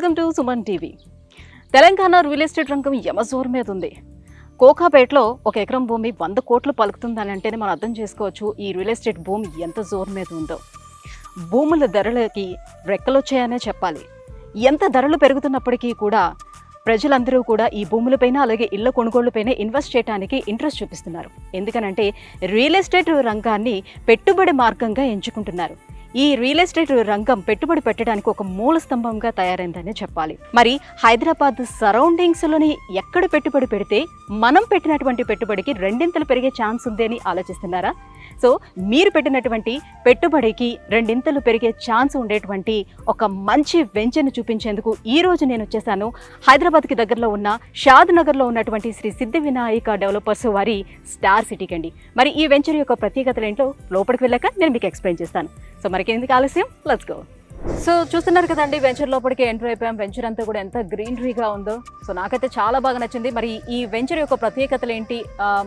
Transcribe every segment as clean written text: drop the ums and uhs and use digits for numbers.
Welcome to Suman TV. Telangana real estate రంగం యమజోరు మీద ఉంది. కోకాపేటలో 1 ఎకరం భూమి 100 కోట్లు పలుకుతుందని అంటేనే మనం అర్థం చేసుకోవచ్చు ఈ రియల్ ఎస్టేట్ భూమి ఎంత జోరు మీద ఉందో. భూముల ధరలకి రెక్కలొచ్చాయనే చెప్పాలి. ఎంత ధరలు పెరుగుతున్నప్పటికీ కూడా ప్రజలందరూ కూడా ఈ భూములపైన అలాగే ఇళ్ల కొనుగోళ్లపైన ఇన్వెస్ట్ చేయడానికి ఇంట్రెస్ట్ చూపిస్తున్నారు. ఎందుకనంటే రియల్ ఎస్టేట్ రంగాన్ని పెట్టుబడి మార్గంగా ఎంచుకుంటున్నారు. ఈ రియల్ ఎస్టేట్ రంగం పెట్టుబడి పెట్టడానికి ఒక మూల స్తంభంగా తయారైందని చెప్పాలి. మరి హైదరాబాద్ సరౌండింగ్స్లోని ఎక్కడ పెట్టుబడి పెడితే మనం పెట్టినటువంటి పెట్టుబడికి రెండింతలు పెరిగే ఛాన్స్ ఉంది అని ఆలోచిస్తున్నారా? సో మీరు పెట్టినటువంటి పెట్టుబడికి రెండింతలు పెరిగే ఛాన్స్ ఉండేటువంటి ఒక మంచి వెంచర్ను చూపించేందుకు ఈరోజు నేను వచ్చేసాను. హైదరాబాద్కి దగ్గరలో ఉన్న షాద్ నగర్లో ఉన్నటువంటి శ్రీ సిద్ధి వినాయక డెవలపర్స్ వారి స్టార్ సిటీకి అండి. మరి ఈ వెంచర్ యొక్క ప్రత్యేకతలు ఏంటో లోపలికి వెళ్ళాక నేను మీకు ఎక్స్ప్లెయిన్ చేస్తాను. సో మరికి ఎందుకు ఆలస్యం, లెట్స్ గో. సో చూస్తున్నారు కదండి, వెంచర్ లోపలికి ఎంటర్ అయిపోయాం. వెంచర్ అంతా కూడా ఎంత గ్రీనరీగా ఉందో. సో నాకైతే చాలా బాగా నచ్చింది. మరి ఈ వెంచర్ యొక్క ప్రత్యేకతలు ఏంటి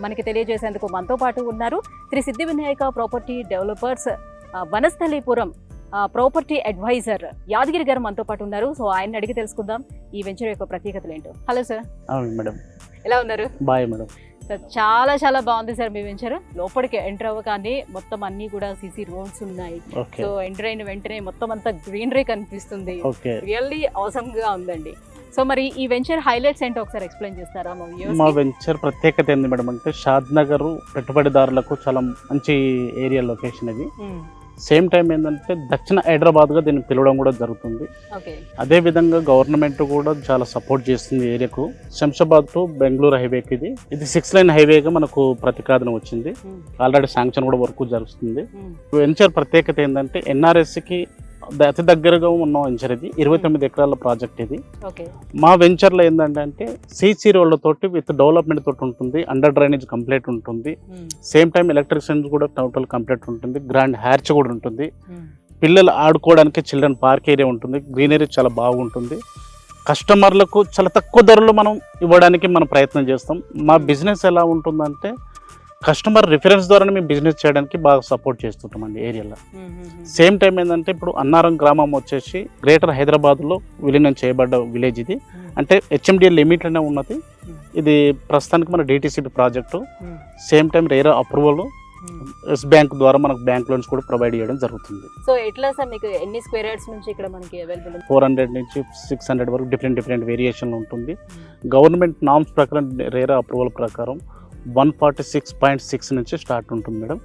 మనకి తెలియజేసేందుకు మనతో పాటు ఉన్నారు Shri Siddhi Vinayaka property developers Vanasthalipuram property advisor Yadagiri garu మనతో పాటు ఉన్నారు. సో ఆయన అడిగి తెలుసుకుందాం ఈ వెంచర్ యొక్క ప్రత్యేకతలు ఏంటో. Hello sir. మేడం, ఎలా ఉన్నారు? Bye madam. సార్ చాలా చాలా బాగుంది సార్ మీ వెంచర్. లోపలికి ఎంటర్ అవ్వగానే మొత్తం అన్ని కూడా సీసీ రోడ్స్ ఉన్నాయి. సో ఎంటర్ అయిన వెంటనే మొత్తం అంతా గ్రీనరీ కనిపిస్తుంది. రియల్లీ ఆసమ్ గా ఉందండి. సో మరి ఈ వెంచర్ హైలైట్స్ ఏంటో ఒకసారి ఎక్స్ప్లెయిన్ చేస్తారా? మా వెంచర్ ప్రత్యేకత ఏంది మేడం అంటే షాద్ నగర్ పెట్టుబడిదారులకు చాలా మంచి ఏరియా లొకేషన్ ఇది. సేమ్ టైం ఏంటంటే దక్షిణ హైదరాబాద్ గా దీన్ని పిలవడం కూడా జరుగుతుంది. అదే విధంగా గవర్నమెంట్ కూడా చాలా సపోర్ట్ చేస్తుంది ఏరియాకు. శంషాబాద్ టు బెంగళూరు హైవేకి ఇది 6 లైన్ హైవేగా మనకు ప్రతిపాదన వచ్చింది. ఆల్రెడీ శాంక్షన్ కూడా వర్క్ జరుగుతుంది. వెంచర్ ప్రత్యేకత ఏంటంటే ఎన్ఆర్ఎస్ కి అతి దగ్గరగా ఉన్న వెంచర్ ఇది. 29 ఎకరాల ప్రాజెక్ట్ ఇది. మా వెంచర్ లో ఏంటంటే సీసీ రోడ్లతోటి విత్ డెవలప్మెంట్ తోటి ఉంటుంది. అండర్ డ్రైనేజ్ కంప్లీట్ ఉంటుంది. సేమ్ టైం ఎలక్ట్రిసిటీ కూడా టోటల్ కంప్లీట్ ఉంటుంది. గ్రాండ్ హ్యాచ్ కూడా ఉంటుంది. పిల్లలు ఆడుకోవడానికి చిల్డ్రన్ పార్క్ ఏరియా ఉంటుంది. గ్రీనరీ చాలా బాగుంటుంది. కస్టమర్లకు చాలా తక్కువ ధరలో మనం ఇవ్వడానికి మనం ప్రయత్నం చేస్తాం. మా బిజినెస్ ఎలా ఉంటుందంటే కస్టమర్ రిఫరెన్స్ ద్వారానే మేము బిజినెస్ చేయడానికి బాగా సపోర్ట్ చేస్తుంటామండి ఏరియాలో. సేమ్ టైం ఏంటంటే ఇప్పుడు అన్నారం గ్రామం వచ్చేసి గ్రేటర్ హైదరాబాద్లో విలీనం చేయబడ్డ విలేజ్ ఇది. అంటే హెచ్ఎండిఎల్ లిమిట్లోనే ఉన్నది. ఇది ప్రస్తుతానికి మన DTCP project. Same time RERA approval Yes Bank ద్వారా మనకు బ్యాంక్ లోన్స్ కూడా ప్రొవైడ్ చేయడం జరుగుతుంది. సో ఎట్లా సార్ మీకు ఎన్ని స్క్వేర్ యార్డ్స్ నుంచి ఇక్కడ మనకి అవైలబుల్? 400 నుంచి 600 వరకు డిఫరెంట్ వేరియేషన్లు ఉంటుంది. గవర్నమెంట్ నామ్స్ ప్రకారం రేరా అప్రూవల్ ప్రకారం 146.6 నుంచి స్టార్ట్ ఉంటుంది మేడం.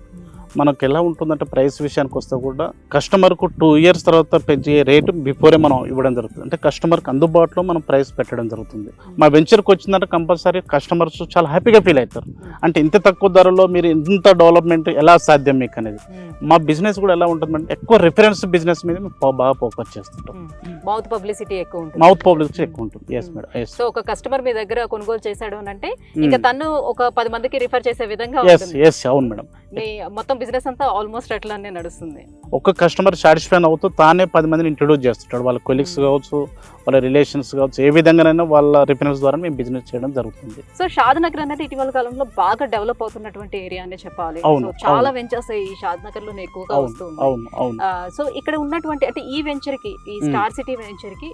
మనకు ఎలా ఉంటుందంటే ప్రైస్ విషయానికి వస్తే కూడా కస్టమర్కు 2 ఇయర్స్ తర్వాత పెంచే రేటు బిఫోరే మనం ఇవ్వడం జరుగుతుంది. అంటే కస్టమర్కి అందుబాటులో మనం ప్రైస్ పెట్టడం జరుగుతుంది. మా వెంచర్కి వచ్చిందంటే కంపల్సరీ కస్టమర్స్ చాలా హ్యాపీగా ఫీల్ అవుతారు. అంటే ఇంత తక్కువ ధరలో మీరు ఇంత డెవలప్మెంట్ ఎలా సాధ్యం మీకు అనేది. మా బిజినెస్ కూడా ఎలా ఉంటుందంటే ఎక్కువ రిఫరెన్స్ బిజినెస్ మీద బాగా ఫోకస్ చేస్తుంటాం. మౌత్ పబ్లిసిటీ ఎక్కువ ఉంటుంది. Yes madam. సో ఒక కస్టమర్ మీ దగ్గర కొనుగోలు చేశాడు అని అంటే ఇంకా తను ఒక 10 మందికి రిఫర్ చేసే విధంగా అవును మేడం. మొత్తం బిజినెస్ అంతా ఆల్మోస్ట్ అట్లానే నడుస్తుంది. ఒక కస్టమర్ సాటిస్ఫై అవుతూ తానే 10 మందిని ఇంట్రొడ్యూస్ చేస్తుంటాడు. వాళ్ళ కొలీగ్స్ కావచ్చు, వాళ్ళ రిలేషన్స్ కావచ్చు, ఏ విధంగానైనా వాళ్ళ రిఫరెన్స్ ద్వారా మేము బిజినెస్ చేయడం జరుగుతుంది. సో షాద్ నగర్ అనేది ఇటీవల కాలంలో బాగా డెవలప్ అవుతున్నటువంటి ఏరియా అనే చెప్పాలి. చాలా వెంచర్స్ ఈ షాద్ నగర్ లోనే ఎక్కువగా వస్తుంది. సో ఇక్కడ ఉన్నటువంటి అంటే ఈ వెంచర్ కి, ఈ స్టార్ సిటీ వెంచర్ కి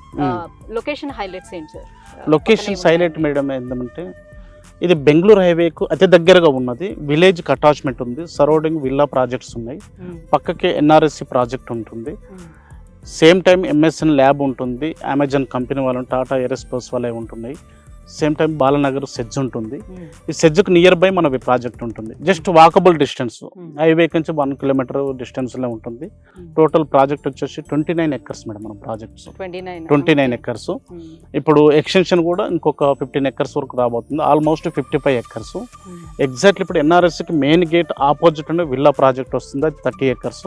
లొకేషన్ హైలైట్స్ ఏంటి సార్? లొకేషన్ హైలైట్ మేడం ఏంటంటే ఇది బెంగళూరు హైవేకు అతి దగ్గరగా ఉన్నది. విలేజ్కి అటాచ్మెంట్ ఉంది. సరౌండింగ్ విల్లా ప్రాజెక్ట్స్ ఉన్నాయి. పక్కకే ఎన్ఆర్ఎస్సి ప్రాజెక్ట్ ఉంటుంది. సేమ్ టైం ఎంఎస్ఎన్ ల్యాబ్ ఉంటుంది. అమెజాన్ కంపెనీ వాళ్ళు, టాటా ఏరోస్పేస్ వాళ్ళే ఉంటున్నాయి. సేమ్ టైం బాలనగర్ సెజ్ ఉంటుంది. ఈ సెజ్కి నియర్ బై మన ప్రాజెక్ట్ ఉంటుంది. జస్ట్ వాకబుల్ డిస్టెన్స్, హైవే నుంచి 1 కిలోమీటర్ డిస్టెన్స్ లో ఉంటుంది. టోటల్ ప్రాజెక్ట్ వచ్చేసి 29 ఎకర్స్ మేడం. మన ప్రాజెక్ట్స్ 29 ఎకర్స్. ఇప్పుడు ఎక్స్టెన్షన్ కూడా ఇంకొక 15 ఎకర్స్ వరకు రాబోతుంది. Almost 55 acres. ఎగ్జాక్ట్లీ ఇప్పుడు ఎన్ఆర్ఎస్కి మెయిన్ గేట్ ఆపోజిట్ ఉండే విల్లా ప్రాజెక్ట్ వస్తుంది. అది 30 ఎకర్స్.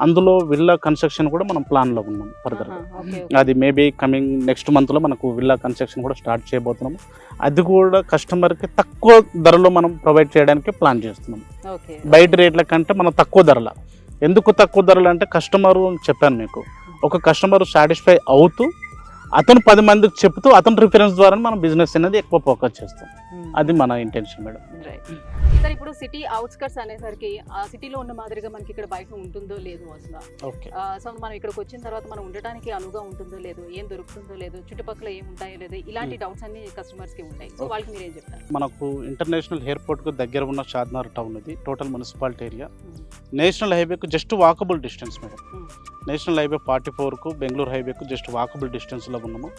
అందులో విల్లా కన్స్ట్రక్షన్ కూడా మనం ప్లాన్ లో ఉన్నాం ఫర్దర్. అది మేబీ కమింగ్ నెక్స్ట్ మంత్ లో మనకు విల్లా కన్స్ట్రక్షన్ కూడా స్టార్ట్ చేయబోతున్నాం. అది కూడా కస్టమర్కి తక్కువ ధరలో మనం ప్రొవైడ్ చేయడానికి ప్లాన్ చేస్తున్నాం. బయట రేట్ల కంటే మనం తక్కువ ధరల. ఎందుకు తక్కువ ధరలు అంటే కస్టమర్ చెప్పాను మీకు, ఒక కస్టమర్ సాటిస్ఫై అవుతూ అతను 10 మందికి చెప్తూ అతని రిఫరెన్స్ ద్వారా మనం బిజినెస్ అనేది ఎక్కువ ఫోకస్ చేస్తాం. అది మన ఇంటెన్షన్ మేడం. సార్ ఇప్పుడు సిటీ అవుట్స్కట్స్ అనేసరికి ఆ సిటీలో ఉన్న మాదిరిగా మనకి ఇక్కడ బయట ఉంటుందో లేదో అసలు. ఓకే. సో మనం ఇక్కడికి వచ్చిన తర్వాత మనం ఉండడానికి అనువుగా ఉంటుందో లేదో, ఏం దొరుకుతుందో లేదో, చుట్టుపక్కల ఏం ఉంటాయో లేదో, ఇలాంటి డౌట్స్ అన్ని కస్టమర్స్ కి ఉంటాయి. సో వాళ్ళకి మీరు ఏం చెప్తారు? మనకు ఇంటర్నేషనల్ ఎయిర్పోర్ట్ కు దగ్గర ఉన్న షాద్నగర్ టౌన్ ఇది టోటల్ మున్సిపాలిటీ ఏరియా. నేషనల్ హైవేకు just walkable distance madam. National highway 44కు బెంగళూరు హైవేకు జస్ట్ వాకబుల్ డిస్టెన్స్లో ఉన్నాము.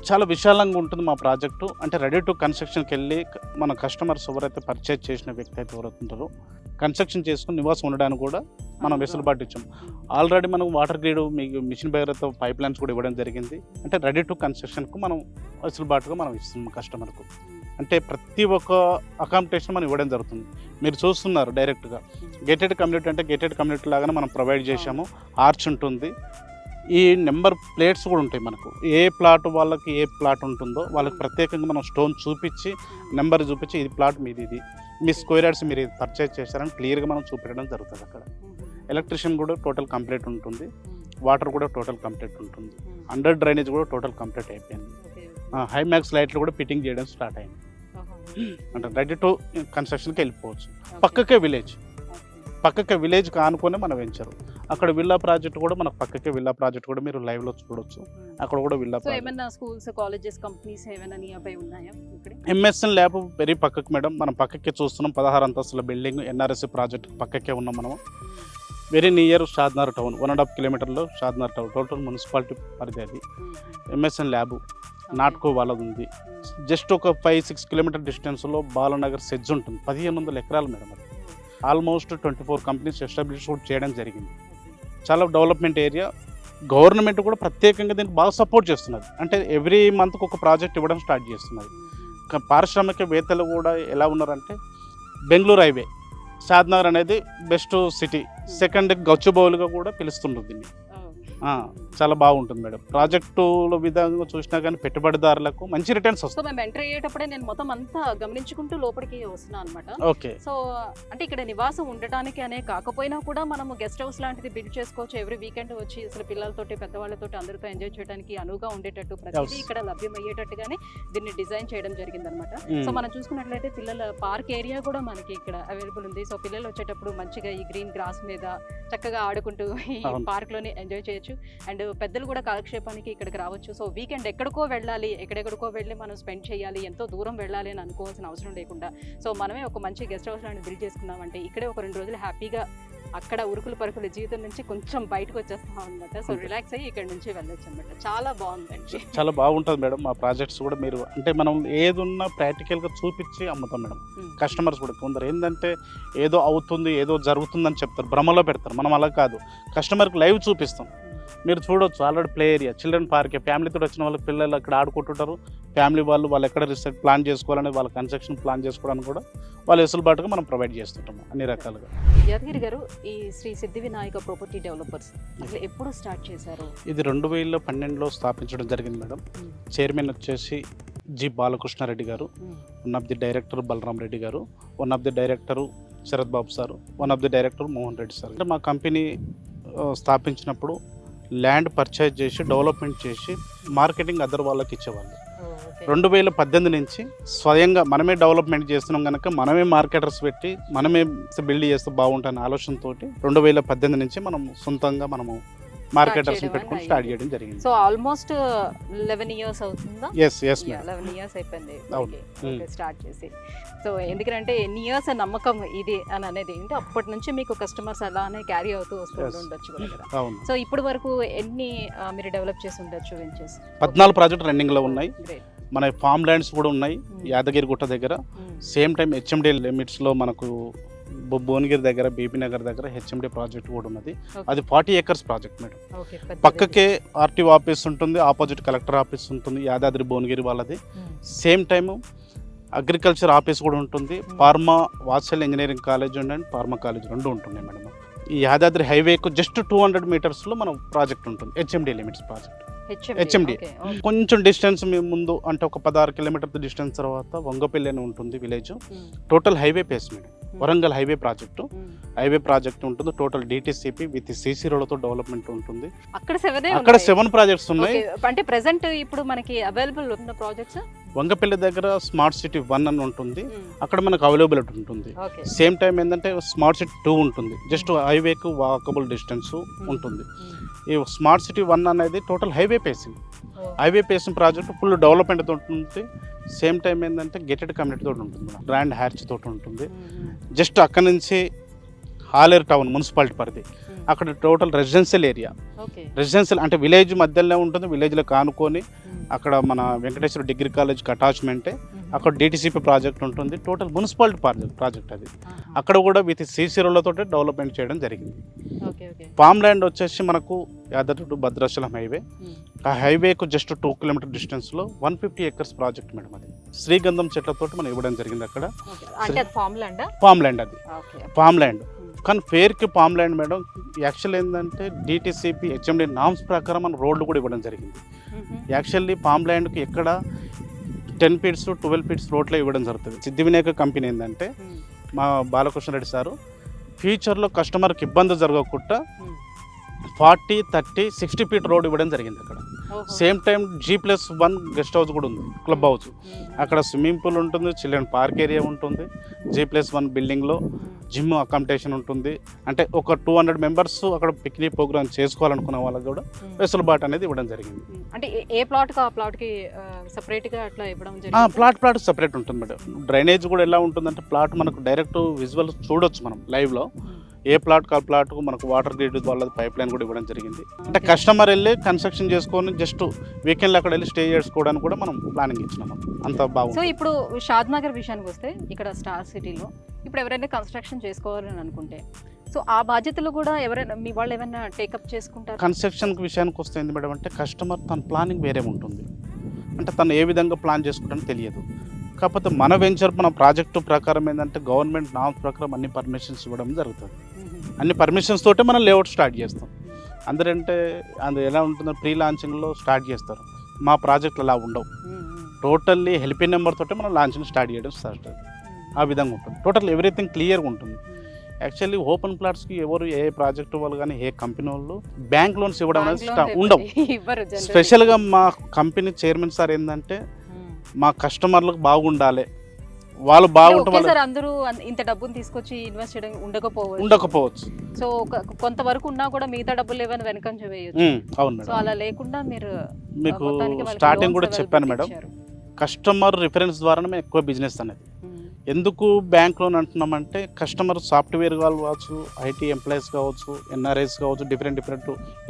చాలా విశాలంగా ఉంటుంది మా ప్రాజెక్టు. అంటే రెడీ టు కన్స్ట్రక్షన్కి వెళ్ళి మన కస్టమర్స్ ఎవరైతే పర్చేజ్ చేసిన వ్యక్తి అయితే ఎవరైతే ఉంటారో కన్స్ట్రక్షన్ చేసుకుని నివాసం ఉండడానికి కూడా మనం వెసులుబాటు ఇచ్చాం. ఆల్రెడీ మనం వాటర్ గ్రిడ్ మీకు మిషన్ భగీరథ పైప్ లైన్స్ కూడా ఇవ్వడం జరిగింది. అంటే రెడీ టు కన్స్ట్రక్షన్కు మనం వెసులుబాటుగా మనం ఇస్తున్నాం కస్టమర్కు. అంటే ప్రతి ఒక్క అకామిడేషన్ మనం ఇవ్వడం జరుగుతుంది. మీరు చూస్తున్నారు డైరెక్ట్గా గేటెడ్ కమ్యూనిటీ అంటే గేటెడ్ కమ్యూనిటీ లాగానే మనం ప్రొవైడ్ చేసాము. ఆర్చ్ ఉంటుంది. ఈ నెంబర్ ప్లేట్స్ కూడా ఉంటాయి మనకు. ఏ ప్లాట్ వాళ్ళకి ఏ ప్లాట్ ఉంటుందో వాళ్ళకి ప్రత్యేకంగా మనం స్టోన్ చూపించి నెంబర్ చూపించి ఇది ప్లాట్ మీది, ఇది మీ స్క్వేర్ యార్డ్స్ మీరు ఇది పర్చేజ్ చేస్తారని క్లియర్గా మనం చూపించడం జరుగుతుంది. అక్కడ ఎలక్ట్రిషియన్ కూడా టోటల్ కంప్లీట్ ఉంటుంది. వాటర్ కూడా టోటల్ కంప్లీట్ ఉంటుంది. అండర్ డ్రైనేజ్ కూడా టోటల్ కంప్లీట్ అయిపోయింది. హై మ్యాక్స్ లైట్లు కూడా ఫిట్టింగ్ చేయడం స్టార్ట్ అయింది. అంటే రెడీ టు కన్స్ట్రక్షన్కి వెళ్ళిపోవచ్చు. పక్కకే విలేజ్ కానుకొని మనం వెంచరు. అక్కడ విల్లా ప్రాజెక్ట్ కూడా మనకు పక్కకే విల్లా ప్రాజెక్ట్ కూడా మీరు లైవ్ లో చూడొచ్చు. అక్కడ కూడా విల్లా ఏమైనా స్కూల్స్ కాలేజెస్ కంపెనీస్ ఏమైనా నియర్బై ఉన్నాయా? ఎంఎస్ఎన్ ల్యాబ్ వెరీ పక్కకు మేడం. మనం పక్కకే చూస్తున్నాం. 16 అంతస్తుల బిల్డింగ్ ఎన్ఆర్ఎస్సి ప్రాజెక్ట్ పక్కకే ఉన్నాం మనము. వెరీ నియర్ షాద్నగర్ టౌన్ 1.5 కిలోమీటర్లో షాద్నగర్ టౌన్ టోటల్ మున్సిపాలిటీ పరిధి. అది ఎంఎస్ఎన్ ల్యాబ్ నాట్కో వాళ్ళది ఉంది. జస్ట్ ఒక 5-6 కిలోమీటర్ డిస్టెన్స్లో బాలనగర్ సెజ్ ఉంటుంది. 1500 ఎకరాలు మేడం. అది ఆల్మోస్ట్ 24 కంపెనీస్ ఎస్టాబ్లిష్ కూడా చేయడం జరిగింది. చాలా డెవలప్మెంట్ ఏరియా. గవర్నమెంట్ కూడా ప్రత్యేకంగా దీనికి బాగా సపోర్ట్ చేస్తున్నది. అంటే ఎవ్రీ మంత్కి ఒక ప్రాజెక్ట్ ఇవ్వడం స్టార్ట్ చేస్తున్నది. పారిశ్రామికవేత్తలు కూడా ఎలా ఉన్నారంటే బెంగళూరు హైవే షాద్నగర్ అనేది బెస్ట్ సిటీ, సెకండ్ గచ్చిబౌలిగా కూడా పిలుస్తుంటుంది దీన్ని. చాలా బాగుంటుంది మేడం. ప్రాజెక్టుల విధంగా చూసినా కానీ పెట్టుబడిదారులకు మంచి రిటర్న్స్ వస్తాయి. మేము ఎంటర్ అయ్యేటప్పుడే నేను మొత్తం అంతా గమనించుకుంటూ లోపలికి వస్తున్నాను అనమాట. ఓకే. సో అంటే ఇక్కడ నివాసం ఉండటానికి అనే కాకపోయినా కూడా మనము గెస్ట్ హౌస్ లాంటిది బిల్డ్ చేసుకోవచ్చు. ఎవ్రీ వీకెండ్ వచ్చి అసలు పిల్లలతోటి పెద్దవాళ్ళతోటి అందరితో ఎంజాయ్ చేయడానికి అనువుగా ఉండేటట్టు ప్రతిదీ ఇక్కడ లభ్యమయ్యేటట్టుగానే దీన్ని డిజైన్ చేయడం జరిగింది అనమాట. సో మనం చూసుకున్నట్లయితే పిల్లల పార్క్ ఏరియా కూడా మనకి ఇక్కడ అవైలబుల్ ఉంది. సో పిల్లలు వచ్చేటప్పుడు మంచిగా ఈ గ్రీన్ గ్రాస్ మీద చక్కగా ఆడుకుంటూ ఈ పార్క్ లోనే ఎంజాయ్ చేయొచ్చు. అండ్ పెద్దలు కూడా కాలక్షేపానికి ఇక్కడికి రావచ్చు. సో వీకెండ్ ఎక్కడికో వెళ్ళాలి, ఎక్కడెక్కడికో వెళ్ళి మనం స్పెండ్ చేయాలి, ఎంతో దూరం వెళ్ళాలి అని అనుకోవాల్సిన అవసరం లేకుండా సో మనమే ఒక మంచి గెస్ట్ హౌస్ లాంటి బిల్డ్ చేసుకున్నామంటే ఇక్కడే ఒక 2 రోజులు హ్యాపీగా అక్కడ ఉరుకులు పరుకుల జీవితం నుంచి కొంచెం బయటకు వచ్చేస్తాం అనమాట. సో రిలాక్స్ అయ్యి ఇక్కడ నుంచి వెళ్ళొచ్చు అనమాట. చాలా బాగుందండి. చాలా బాగుంటుంది మేడం. మా ప్రాజెక్ట్స్ కూడా మీరు అంటే మనం ఏదున్నా ప్రాక్టికల్గా చూపించి అమ్ముతాం మేడం. కస్టమర్స్ కూడా కొందరు ఏంటంటే ఏదో అవుతుంది ఏదో జరుగుతుందని చెప్తారు, భ్రమలో పెడతారు. మనం అలా కాదు, కస్టమర్కి లైవ్ చూపిస్తాం. మీరు చూడొచ్చు already play area, children park. ఫ్యామిలీతో వచ్చిన వాళ్ళ పిల్లలు అక్కడ ఆడుకుంటుంటారు. ఫ్యామిలీ వాళ్ళు ఎక్కడ రిసార్ట్ ప్లాన్ చేసుకోవాలని వాళ్ళ కన్స్ట్రక్షన్ ప్లాన్ చేసుకోవడానికి కూడా వాళ్ళు వెసులుబాటుగా మనం ప్రొవైడ్ చేస్తుంటాము అన్ని రకాలుగా. యాదగిరి గారు, ఈ శ్రీ సిద్ధి వినాయక ప్రాపర్టీ డెవలపర్స్ అసలు ఎప్పుడు స్టార్ట్ చేశారు? ఇది 2012లో స్థాపించడం జరిగింది మేడం. చైర్మన్ వచ్చేసి జి బాలకృష్ణారెడ్డి గారు, one of the director Balaram Reddy గారు, one of the director Sarath Babu sir, one of the director Mohan Reddy sir. అంటే మా కంపెనీ స్థాపించినప్పుడు ల్యాండ్ పర్చేజ్ చేసి డెవలప్మెంట్ చేసి మార్కెటింగ్ అదర్ వాళ్ళకి ఇచ్చేవాళ్ళు. 2018 నుంచి స్వయంగా మనమే డెవలప్మెంట్ చేస్తున్నాం కనుక మనమే మార్కెటర్స్ పెట్టి మనమే బిల్డ్ చేస్తే బాగుంటుందనే ఆలోచనతో 2018 నుంచి మనం సొంతంగా మనము మార్కెటర్స్ పెట్టుకొని స్టార్ట్ చేయడం జరిగింది. సో ఆల్మోస్ట్ 11 ఇయర్స్ అవుతుందా? yes 11 ఇయర్స్ అయిపోయింది స్టార్ట్ చేసి. సో ఎందుకంటే ఎన్ని ఇయర్స్ నమ్మకం ఇది అని అనేది ఏంటి, అప్పటి నుంచి మీకు కస్టమర్స్ అలానే క్యారీ అవుతూ వస్తూ ఉండొచ్చు కదా. సో ఇప్పటి వరకు ఎన్ని మీరు డెవలప్ చేసి ఉండొచ్చు వెంచర్స్? 14 ప్రాజెక్ట్ రన్నింగ్ లో ఉన్నాయి. మన ఫార్మ్ ల్యాండ్స్ కూడా ఉన్నాయి యాదగిరి గుట్ట దగ్గర. సేమ్ టైం హెచ్ఎండి లిమిట్స్ లో మనకు భువనగిరి దగ్గర, బీపీ నగర్ దగ్గర హెచ్ఎండి ప్రాజెక్ట్ కూడా ఉన్నది. అది 40 acres ప్రాజెక్ట్ మేడం. పక్కకే ఆర్టీఓ ఆఫీస్ ఉంటుంది, ఆపోజిట్ కలెక్టర్ ఆఫీస్ ఉంటుంది యాదాద్రి భువనగిరి వాళ్ళది. సేమ్ టైము అగ్రికల్చర్ ఆఫీస్ కూడా ఉంటుంది. Pharma Vatsalya engineering college and pharma college 2 ఉంటున్నాయి మేడం. ఈ యాదాద్రి హైవేకు జస్ట్ 200 మీటర్స్లో మన ప్రాజెక్ట్ ఉంటుంది, హెచ్ఎండి లిమిట్స్ ప్రాజెక్ట్. హెచ్ఎండి కొంచెం డిస్టెన్స్ ముందు అంటే ఒక 16 కిలోమీటర్ డిస్టెన్స్ తర్వాత వంగపల్లి అని ఉంటుంది village. Total highway face madam. Warangal highway project ఉంటుంది. టోటల్ డిటిసిపి విత్ సిసి రోడ్లతో డెవలప్మెంట్ ఉంటుంది. అక్కడ 7 ప్రాజెక్ట్స్ ఉన్నాయి. అంటే ప్రెసెంట్ ఇప్పుడు మనకి అవైలబుల్ ఉన్న ప్రాజెక్ట్స్ వంగపల్లి దగ్గర స్మార్ట్ సిటీ 1 అని ఉంటుంది, అక్కడ మనకు అవైలబిలిటీ ఉంటుంది. సేమ్ టైం ఏంటంటే స్మార్ట్ సిటీ 2 ఉంటుంది, జస్ట్ హైవేకు వాకబుల్ డిస్టెన్స్ ఉంటుంది. ఈ స్మార్ట్ సిటీ 1 అనేది total highway facing project full development తోటి ఉంటుంది. సేమ్ టైం ఏంటంటే గేటెడ్ కమ్యూనిటీ తోటి ఉంటుంది, గ్రాండ్ హ్యాచ్ తోటి ఉంటుంది. జస్ట్ అక్కడ నుంచి హాలేరు టౌన్ మున్సిపాలిటీ పరిధి, అక్కడ టోటల్ రెసిడెన్షియల్ ఏరియా. రెసిడెన్షియల్ అంటే విలేజ్ మధ్యలోనే ఉంటుంది, విలేజ్లో కానుకొని అక్కడ మన వెంకటేశ్వర డిగ్రీ కాలేజ్కి అటాచ్మెంటే అక్కడ డిటిసిపి ప్రాజెక్ట్ ఉంటుంది. టోటల్ మున్సిపాలిటీ ప్రాజెక్ట్ అది. అక్కడ కూడా విత్ సిసి రోడ్లతో డెవలప్మెంట్ చేయడం జరిగింది. పామ్ ల్యాండ్ వచ్చేసి మనకు యాదాద్రి టు భద్రాచలం హైవే, ఆ హైవేకు జస్ట్ 2 కిలోమీటర్ డిస్టెన్స్లో 150 acres ప్రాజెక్ట్ మేడం. అది శ్రీగంధం చెట్లతో మనం ఇవ్వడం జరిగింది. అక్కడ పామ్ ల్యాండ్, అది పామ్ ల్యాండ్. కానీ పేరుకి పామ్ ల్యాండ్ మేడం. యాక్చువల్ ఏంటంటే డిటిసిపి హెచ్ఎండి నామ్స్ ప్రకారం మనం రోడ్లు కూడా ఇవ్వడం జరిగింది. యాక్చువల్లీ పామ్ ల్యాండ్కి ఎక్కడ 10 feet 12 feet రోడ్లో ఇవ్వడం జరుగుతుంది. సిద్ధి వినాయక కంపెనీ ఏంటంటే మా బాలకృష్ణ రెడ్డి సారు ఫ్యూచర్లో కస్టమర్కి ఇబ్బంది జరగకుండా 40, 30, 60 feet రోడ్ ఇవ్వడం జరిగింది అక్కడ. Same time G+1 guest house కూడా ఉంది, క్లబ్ హౌస్. అక్కడ స్విమ్మింగ్ పూల్ ఉంటుంది, చిల్డ్రన్ పార్క్ ఏరియా ఉంటుంది, G+1 బిల్డింగ్లో జిమ్ అకామిడేషన్ ఉంటుంది. అంటే ఒక 200 members అక్కడ పిక్నిక్ ప్రోగ్రామ్ చేసుకోవాలనుకున్న వాళ్ళకి కూడా వెసులుబాటు అనేది ఇవ్వడం జరిగింది. అంటే ఏ ప్లాట్కి ఆ ప్లాట్కి సపరేట్గా అట్లా ఇవ్వడం జరిగింది. ప్లాట్ సపరేట్ ఉంటుంది మేడం. డ్రైనేజ్ కూడా ఎలా ఉంటుందంటే ప్లాట్ మనకు డైరెక్ట్ విజువల్ చూడొచ్చు మనం లైవ్లో. ఏ ప్లాట్కి ఆ ప్లాట్కు మనకు వాటర్ గ్రిడ్ వాళ్ళది పైప్ లైన్ కూడా ఇవ్వడం జరిగింది. అంటే కస్టమర్ వెళ్ళి కన్స్ట్రక్షన్ చేసుకొని జస్ట్ వీకెండ్లో అక్కడ వెళ్ళి స్టే చేసుకోవడానికి కూడా మనం ప్లానింగ్ ఇచ్చినాము. అంత బాగుంది. సో ఇప్పుడు షాద్ నగర్ విషయానికి వస్తే ఇక్కడ స్టార్ సిటీలో ఇప్పుడు ఎవరైనా కన్స్ట్రక్షన్ చేసుకోవాలని అనుకుంటే సో ఆ బాధ్యతలు కూడా ఎవరైనా మీ వాళ్ళు ఏమైనా టేకప్ చేసుకుంటారు? కన్స్ట్రక్షన్ విషయానికి వస్తే ఏంది మేడం అంటే కస్టమర్ తన ప్లానింగ్ వేరే ఉంటుంది. అంటే తను ఏ విధంగా ప్లాన్ చేసుకుంటారని తెలియదు. కాకపోతే మన వెంచర్ మన ప్రాజెక్టు ప్రకారం ఏంటంటే గవర్నమెంట్ నామ్స్ ప్రకారం అన్ని పర్మిషన్స్ ఇవ్వడం జరుగుతుంది. అన్ని పర్మిషన్స్ తోటే మనం లేఅవుట్ స్టార్ట్ చేస్తాం. అందరంటే అది ఎలా ఉంటుందో ప్రీ లాంచింగ్లో స్టార్ట్ చేస్తారు. మా ప్రాజెక్టులు అలా ఉండవు. టోటల్లీ హెల్పింగ్ నెంబర్ తోటే మనం లాంచింగ్ స్టార్ట్ చేయడం స్టార్ట్ అవుతుంది. ఆ విధంగా ఉంటుంది. టోటల్ ఎవ్రీథింగ్ క్లియర్గా ఉంటుంది. యాక్చువల్లీ ఓపెన్ ప్లాట్స్కి ఎవరు ఏ ప్రాజెక్టు వాళ్ళు కానీ ఏ కంపెనీ వాళ్ళు బ్యాంక్ లోన్స్ ఇవ్వడం అనేది ఉండవు. స్పెషల్గా మా కంపెనీ చైర్మన్ సార్ ఏంటంటే మా కస్టమర్లకు బాగుండాలి, వాళ్ళు బాగుంటే అందరూ ఇంత డబ్బుని తీసుకొచ్చి ఇన్వెస్ట్ చేయడం ఉండకపోవచ్చు. సో కొంతవరకు ఉన్నా కూడా మిగతా డబ్బులు ఏమైనా వెనకంజ వేయచ్చు. అవును. సో అలా లేకుండా మీరు మీకు స్టార్టింగ్ కూడా చెప్పాను మేడం, కస్టమర్ రిఫరెన్స్ ద్వారానే ఎక్కువ బిజినెస్ అనేది. ఎందుకు బ్యాంక్ లోన్ అంటున్నామంటే కస్టమర్ సాఫ్ట్వేర్ కావచ్చు, ఐటీ ఎంప్లాయీస్ కావచ్చు, ఎన్ఆర్ఐస్ కావచ్చు, డిఫరెంట్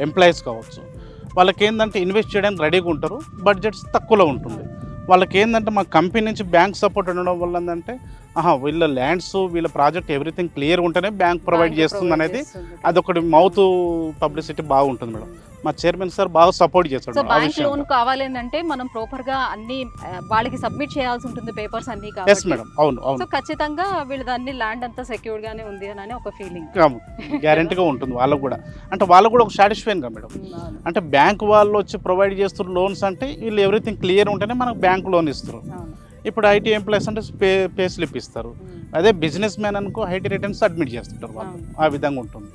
ఎంప్లాయీస్ కావచ్చు. వాళ్ళకి ఏంటంటే ఇన్వెస్ట్ చేయడానికి రెడీగా ఉంటారు, బడ్జెట్స్ తక్కువలో ఉంటుంది. వాళ్ళకి ఏంటంటే మా కంపెనీ నుంచి బ్యాంక్ సపోర్ట్ ఉండడం వల్ల ఏంటంటే వీళ్ళ ల్యాండ్స్ వీళ్ళ ప్రాజెక్ట్ ఎవ్రీథింగ్ క్లియర్ ఉంటేనే బ్యాంక్ ప్రొవైడ్ చేస్తుంది అనేది అదొకటి మౌత్ పబ్లిసిటీ బాగుంటుంది మేడం. మా చైర్మన్ సార్ బాగా సపోర్ట్ చేస్తాడు. సో బ్యాంక్ లోన్ కావాలి అంటే మనం ప్రాపర్ గా అన్ని వాళ్ళకి సబ్మిట్ చేయాల్సి ఉంటుంది, పేపర్స్ అన్ని కాబట్టి. yes మేడం, అవును. సో ఖచ్చితంగా వీళ్ళదాన్ని ల్యాండ్ అంతా సెక్యూర్డ్ గానే ఉంది అని ఒక ఫీలింగ్ గ్యారెంటీగా ఉంటుంది వాళ్ళకు కూడా. అంటే వాళ్ళకు కూడా ఒక సాటిస్ఫైన్ గా మేడం. అంటే బ్యాంక్ వాళ్ళు వచ్చి ప్రొవైడ్ చేస్తున్నారు లోన్స్ అంటే వీళ్ళు ఎవ్రీథింగ్ క్లియర్ ఉంటేనే మనకు బ్యాంక్ లోన్ ఇస్తారు. ఇప్పుడు ఐటీ ఎంప్లాయీస్ అంటే పే స్లిప్ ఇస్తారు. అదే బిజినెస్ మ్యాన్ అనుకో ఐటీ రిటర్న్స్ అడ్మిట్ చేస్తుంటారు వాళ్ళు. ఆ విధంగా ఉంటుంది.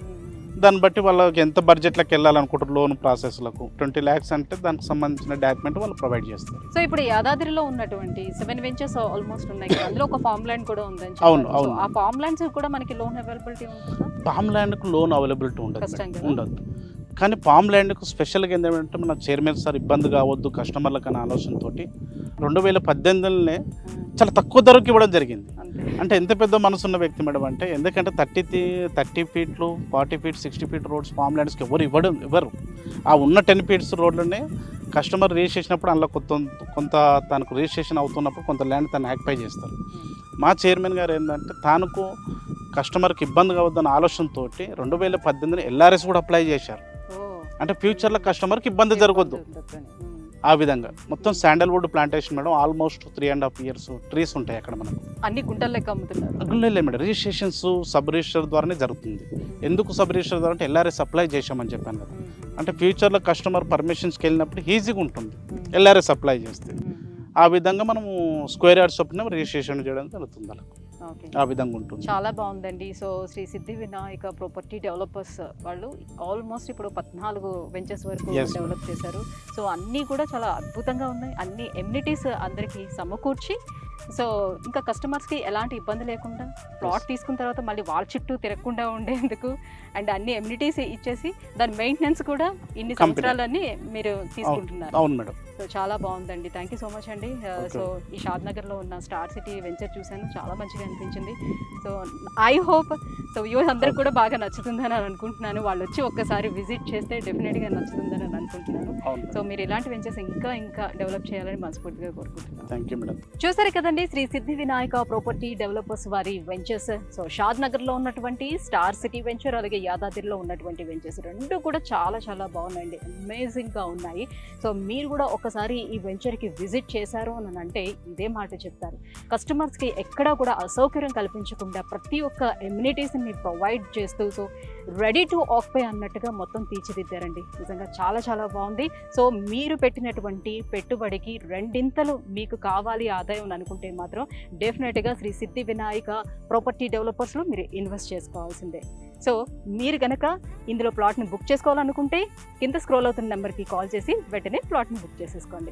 దాన్ని బట్టి వాళ్ళకి ఎంత బడ్జెట్లకు వెళ్ళాలనుకుంటారు లోన్ ప్రాసెస్లకు 20 lakhs అంటే దానికి సంబంధించిన డాక్యుమెంట్ వాళ్ళు ప్రొవైడ్ చేస్తారు. సో ఇప్పుడు యాదాద్రిలో ఉన్నటువంటి 7 వెంచర్స్ ఆల్మోస్ట్ ఉన్నాయి కదా, అందులో ఒక ఫార్మ్ ల్యాండ్ కూడా ఉంది. అవును. ఆ ఫార్మ్ ల్యాండ్స్ కూడా మనకి లోన్ అవైలబిలిటీ ఉంటుందా? ఫార్మ్ ల్యాండ్కు లోన్ అవైలబిలిటీ ఉండదు. కానీ ఫామ్ ల్యాండ్కు స్పెషల్గా ఏంటంటే మన చైర్మన్ సార్ ఇబ్బంది కావద్దు కస్టమర్లకు అనే ఆలోచనతో 2018లోనే చాలా తక్కువ ధరకు ఇవ్వడం జరిగింది. అంటే ఎంత పెద్ద మనసు ఉన్న వ్యక్తి మేడం అంటే, ఎందుకంటే 30 feet 40 feet 60 feet roads form ల్యాండ్స్కి ఇవ్వరు. ఆ ఉన్న 10 feet రోడ్లనే కస్టమర్ రిజిస్ట్రేషన్ అప్పుడు అందులో కొంత తనకు రిజిస్ట్రేషన్ అవుతున్నప్పుడు కొంత ల్యాండ్ తను ఆక్యుపై చేస్తారు. మా చైర్మన్ గారు ఏంటంటే తనకు కస్టమర్కి ఇబ్బంది కావద్దన్న ఆలోచనతో 2018 ఎల్ఆర్ఎస్ కూడా అప్లై చేశారు. అంటే ఫ్యూచర్లో కస్టమర్కి ఇబ్బంది జరగొద్దు. ఆ విధంగా మొత్తం sandalwood plantation madam. Almost 3.5 years trees ఉంటాయి అక్కడ. మనకు అన్ని గుంటలు లెక్క అమ్ముతున్నారు. గుంటలే మేడం. రిజిస్ట్రేషన్స్ సబ్ రిజిస్టర్ ద్వారానే జరుగుతుంది. ఎందుకు సబ్ రిజిస్టర్ ద్వారా అంటే ఎల్ఆర్ఎస్ అప్లై చేశామని చెప్పాను కదా. అంటే ఫ్యూచర్లో కస్టమర్ పర్మిషన్స్కి వెళ్ళినప్పుడు ఈజీగా ఉంటుంది ఎల్ఆర్ఎస్ అప్లై చేస్తే. ఆ విధంగా మనము స్క్వేర్ యార్డ్స్ చొప్పున రిజిస్ట్రేషన్ చేయడం జరుగుతుంది. అలా ఓకే, ఆ విధంగా ఉంటుంది. చాలా బాగుందండి. So Shri Siddhi Vinayaka property developers వాళ్ళు ఆల్మోస్ట్ ఇప్పుడు 14 వెంచర్స్ వరకు Yes, డెవలప్ చేశారు. సో అన్నీ కూడా చాలా అద్భుతంగా ఉన్నాయి. అన్ని ఎమ్యూనిటీస్ అందరికీ సమకూర్చి, సో ఇంకా కస్టమర్స్కి ఎలాంటి ఇబ్బంది లేకుండా ప్లాట్ తీసుకున్న తర్వాత మళ్ళీ వాళ్ళ చుట్టూ తిరగకుండా ఉండేందుకు అండ్ అన్ని ఎమ్యూనిటీస్ ఇచ్చేసి దాని మెయింటెనెన్స్ కూడా ఇన్ని సంవత్సరాలన్నీ మీరు తీసుకుంటున్నారు. అవును మేడం. సో చాలా బాగుందండి. థ్యాంక్ యూ సో మచ్ అండి. సో ఈ షాద్ నగర్లో ఉన్న స్టార్ సిటీ వెంచర్ చూశాను, చాలా మంచిగా అనిపించింది. So I hope so views అందరికి కూడా బాగా నచ్చుతుందని అనుకుంటున్నాను. వాళ్ళు వచ్చి ఒక్కసారి విజిట్ చేస్తే డెఫినెట్గా నచ్చుతుందని అనుకుంటున్నాను. సో మీరు ఇలాంటి వెంచర్స్ ఇంకా ఇంకా డెవలప్ చేయాలని మనస్ఫూర్తిగా కోరుకుంటున్నాను. Thank you madam. చూసారు కదండి శ్రీ సిద్ధి వినాయక ప్రాపర్టీ డెవలపర్స్ వారి వెంచర్స్. సో షాద్ నగర్లో ఉన్నటువంటి స్టార్ సిటీ వెంచర్, అలాగే యాదాద్రిలో ఉన్నటువంటి వెంచర్స్ రెండు కూడా చాలా చాలా బాగున్నాయండి, అమేజింగ్గా ఉన్నాయి. సో మీరు కూడా ఒకసారి ఈ వెంచర్కి విజిట్ చేశారు అని అంటే ఇదే మాట చెప్తారు. కస్టమర్స్కి ఎక్కడా కూడా అసౌకర్యం కల్పించకుండా ప్రతి ఒక్క ఎమ్యూనిటీస్ని ప్రొవైడ్ చేస్తూ సో రెడీ టు ఆక్యుపై అన్నట్టుగా మొత్తం తీర్చిదిద్దారండి. నిజంగా చాలా చాలా బాగుంది. సో మీరు పెట్టినటువంటి పెట్టుబడికి రెండింతలు మీకు కావాలి ఆదాయం అనుకుంటే మాత్రం డెఫినెట్గా శ్రీ సిద్ధి వినాయక ప్రాపర్టీ డెవలపర్స్లో మీరు ఇన్వెస్ట్ చేసుకోవాల్సిందే. సో మీరు కనుక ఇందులో ప్లాట్ని బుక్ చేసుకోవాలనుకుంటే కింద స్క్రోల్ అవుతున్న నెంబర్కి కాల్ చేసి వెంటనే ప్లాట్ని బుక్ చేసేసుకోండి.